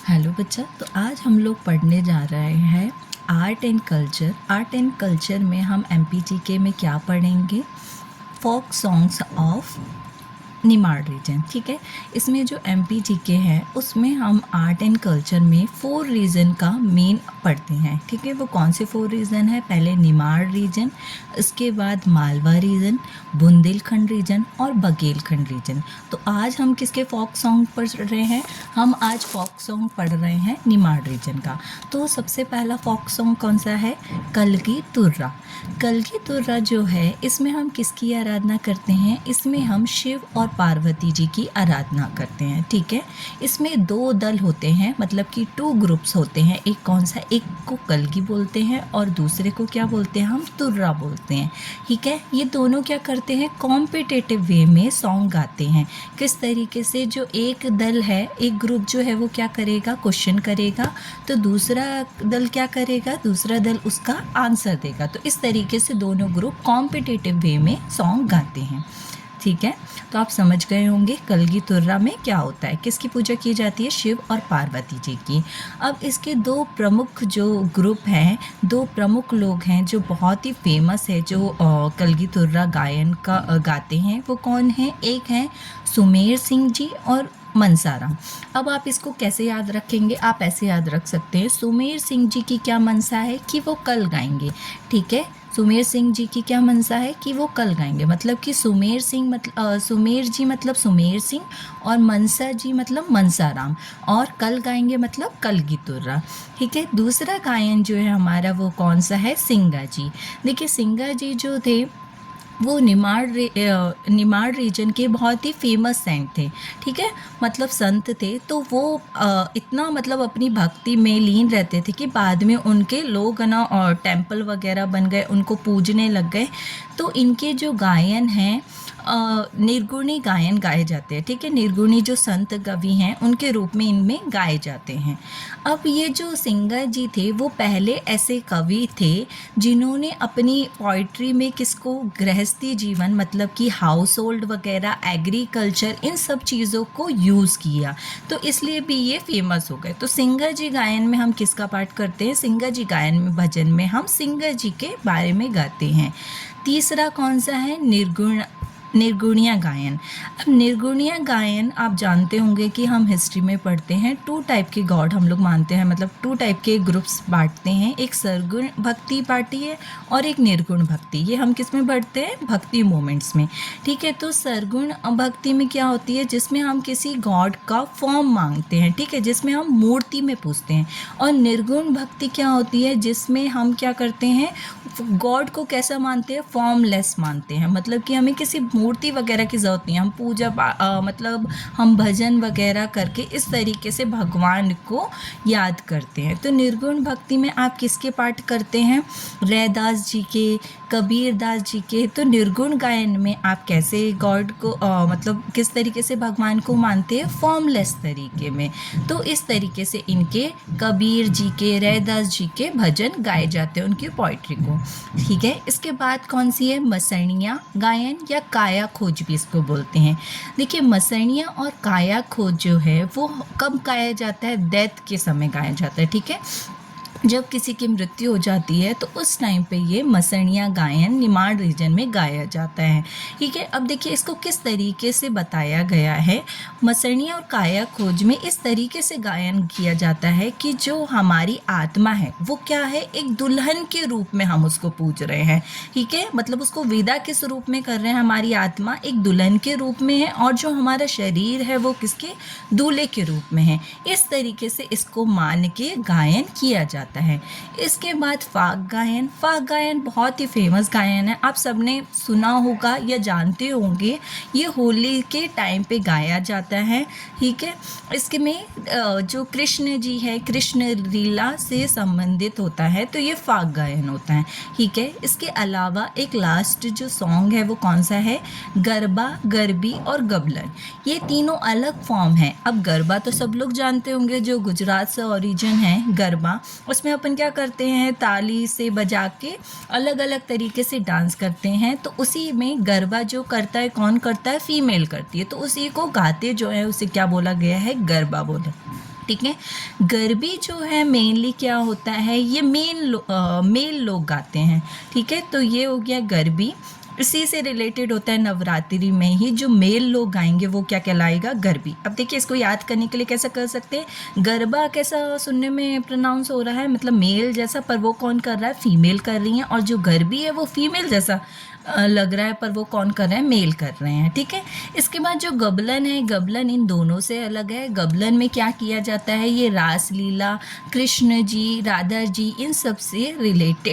Hello बच्चा। तो आज हम लोग पढ़ने जा रहे हैं art and culture. Art and culture में हम एमपीजीके में क्या पढ़ेंगे? Folk songs of Nimar region. ठीक है, इसमें जो एमपीजीके है उसमें हम आर्ट एंड कल्चर में 4 रीजन का मेन पढ़ते हैं। ठीक है, वो कौन से 4 रीजन है? पहले निमाड़ रीजन, इसके बाद मालवा रीजन, बुंदेलखंड रीजन और बघेलखंड रीजन। तो आज हम किसके फोक सॉन्ग पढ़ रहे हैं? हम आज फोक सॉन्ग पढ़ रहे हैं निमाड़ रीजन का। तो सबसे पहला फोक सॉन्ग कौन सा है? कलगी तुर्रा। कलगी तुर्रा जो है इसमें हम किसकी आराधना करते हैं? इसमें हम शिव और पार्वती जी की आराधना करते हैं। ठीक है, इसमें 2 दल होते हैं, मतलब कि 2 ग्रुप्स होते हैं। एक कौन सा? एक को कलगी बोलते हैं और दूसरे को क्या बोलते हैं? हम तुर्रा बोलते हैं। ठीक है, ये दोनों क्या करते हैं? कॉम्पिटिटिव वे में सॉन्ग गाते हैं। किस तरीके से? जो एक दल है, एक ग्रुप जो है वो क्या करेगा? क्वेश्चन करेगा, तो दूसरा दल क्या करेगा? दूसरा दल उसका आंसर देगा। तो इस तरीके से दोनों ग्रुप कॉम्पिटिटिव वे में सॉन्ग गाते हैं। ठीक है, तो आप समझ गए होंगे कलगी तुर्रा में क्या होता है, किसकी पूजा की जाती है? शिव और पार्वती जी की। अब इसके 2 प्रमुख जो ग्रुप हैं, 2 प्रमुख लोग हैं जो बहुत ही फेमस है, जो कलगी तुर्रा गायन का गाते हैं। वो कौन है? एक हैं सुमेर सिंह जी और मनसाराम। अब आप इसको कैसे याद रखेंगे? आप ऐसे याद रख सकते हैं, सुमेर सिंह जी की क्या मनसा है कि वो कल गाएंगे। ठीक है, सुमेर सिंह जी की क्या मनसा है कि वो कल गाएंगे। मतलब कि सुमेर सिंह मतलब सुमेर जी मतलब सुमेर सिंह और मनसा जी मतलब मनसाराम, और कल गाएंगे मतलब कलगी तुर्रा। ठीक है, दूसरा गायन जो है हमारा वो कौन सा है? सिंगा जी। देखिए, सिंगा जी जो थे वो निमाड़ रीजन के बहुत ही फेमस सेंट थे। ठीक है, मतलब संत थे। तो वो इतना मतलब अपनी भक्ति में लीन रहते थे कि बाद में उनके लोग ना और टेम्पल वगैरह बन गए, उनको पूजने लग गए। तो इनके जो गायन हैं निर्गुणी गायन गाए जाते हैं। ठीक है, निर्गुणी जो संत कवि हैं उनके रूप में इनमें गाए जाते हैं। अब ये जो सिंगर जी थे वो पहले ऐसे कवि थे जिन्होंने अपनी पोइट्री में किसको? गृहस्थी जीवन, मतलब कि हाउस होल्ड वगैरह, एग्रीकल्चर, इन सब चीज़ों को यूज़ किया, तो इसलिए भी ये फेमस हो गए। तो सिंगर जी गायन में हम किसका पाठ करते हैं? सिंगर जी गायन में, भजन में हम सिंगर जी के बारे में गाते हैं। तीसरा कौन सा है? निर्गुणिया गायन। अब निर्गुणिया गायन आप जानते होंगे कि हम हिस्ट्री में पढ़ते हैं 2 टाइप के गॉड हम लोग मानते हैं, मतलब 2 टाइप के ग्रुप्स बांटते हैं। एक सरगुण भक्ति पार्टी है और एक निर्गुण भक्ति। ये हम किस में बढ़ते हैं? भक्ति मोमेंट्स में। ठीक है, तो सरगुण भक्ति में क्या होती है? जिसमें हम किसी गॉड का फॉर्म मांगते हैं। ठीक है, जिसमें हम मूर्ति में पूजते हैं। और निर्गुण भक्ति क्या होती है? जिसमें हम क्या करते हैं? गॉड को कैसा मानते हैं? फॉर्मलेस मानते हैं, मतलब कि हमें किसी मूर्ति वगैरह की ज़रूरत नहीं है। हम मतलब हम भजन वगैरह करके इस तरीके से भगवान को याद करते हैं। तो निर्गुण भक्ति में आप किसके पाठ करते हैं? रैदास जी के, कबीर दास जी के। तो निर्गुण गायन में आप कैसे गॉड को मतलब किस तरीके से भगवान को मानते हैं? फॉर्मलेस तरीके में। तो इस तरीके से इनके कबीर जी के, रैदास जी के भजन गाए जाते हैं, उनकी पोइट्री को। ठीक है, इसके बाद कौन सी है? मसैणिया गायन या काया खोज भी इसको बोलते हैं। देखिए, मसैणिया और काया खोज जो है वो कब गाया जाता है? डेथ के समय गाया जाता है। ठीक है, जब किसी की मृत्यु हो जाती है तो उस टाइम पे ये मसैणिया गायन निमाड़ रीजन में गाया जाता है। ठीक है, अब देखिए इसको किस तरीके से बताया गया है। मसैणिया और काया खोज में इस तरीके से गायन किया जाता है कि जो हमारी आत्मा है वो क्या है? एक दुल्हन के रूप में हम उसको पूज रहे हैं। ठीक है, मतलब उसको विदा किस रूप में कर रहे हैं? हमारी आत्मा एक दुल्हन के रूप में है और जो हमारा शरीर है वो किसके? दूल्हे के रूप में है। इस तरीके से इसको मान के गायन किया जाता है। इसके बाद फाग गायन। फाग गायन बहुत ही फेमस गायन है, आप सबने सुना होगा या जानते होंगे। ये होली के टाइम पे गाया जाता है। ठीक है, इसके में जो कृष्ण जी है, कृष्ण लीला से संबंधित होता है, तो ये फाग गायन होता है। ठीक है, इसके अलावा एक लास्ट जो सॉन्ग है वो कौन सा है? गरबा, गरबी और गबलन। ये तीनों अलग फॉर्म है। अब गरबा तो सब लोग जानते होंगे, जो गुजरात से ओरिजिन है गरबा, उसमें अपन क्या करते हैं? ताली से बजा के अलग अलग तरीके से डांस करते हैं। तो उसी में गरबा जो करता है, कौन करता है? फीमेल करती है। तो उसी को गाते जो है उसे क्या बोला गया है? गरबा बोला। ठीक है। गरबी जो है मेनली क्या होता है, ये मेल लोग गाते हैं, ठीक है। तो ये हो गया गरबी, इसी से रिलेटेड होता है नवरात्रि में ही जो मेल लोग गाएंगे वो क्या कहलाएगा, गरबी। अब देखिए इसको याद करने के लिए कैसा कर सकते हैं, गरबा कैसा सुनने में प्रोनाउंस हो रहा है, मतलब मेल जैसा, पर वो कौन कर रहा है, फीमेल कर रही हैं, और जो गरबी है वो फीमेल जैसा लग रहा है, पर वो कौन कर रहे हैं, मेल कर रहे हैं, ठीक है। इसके बाद जो गबलन है, गबलन इन दोनों से अलग है। गबलन में क्या किया जाता है, ये रासलीला, कृष्ण जी, राधा जी, इन सब से रिलेटेड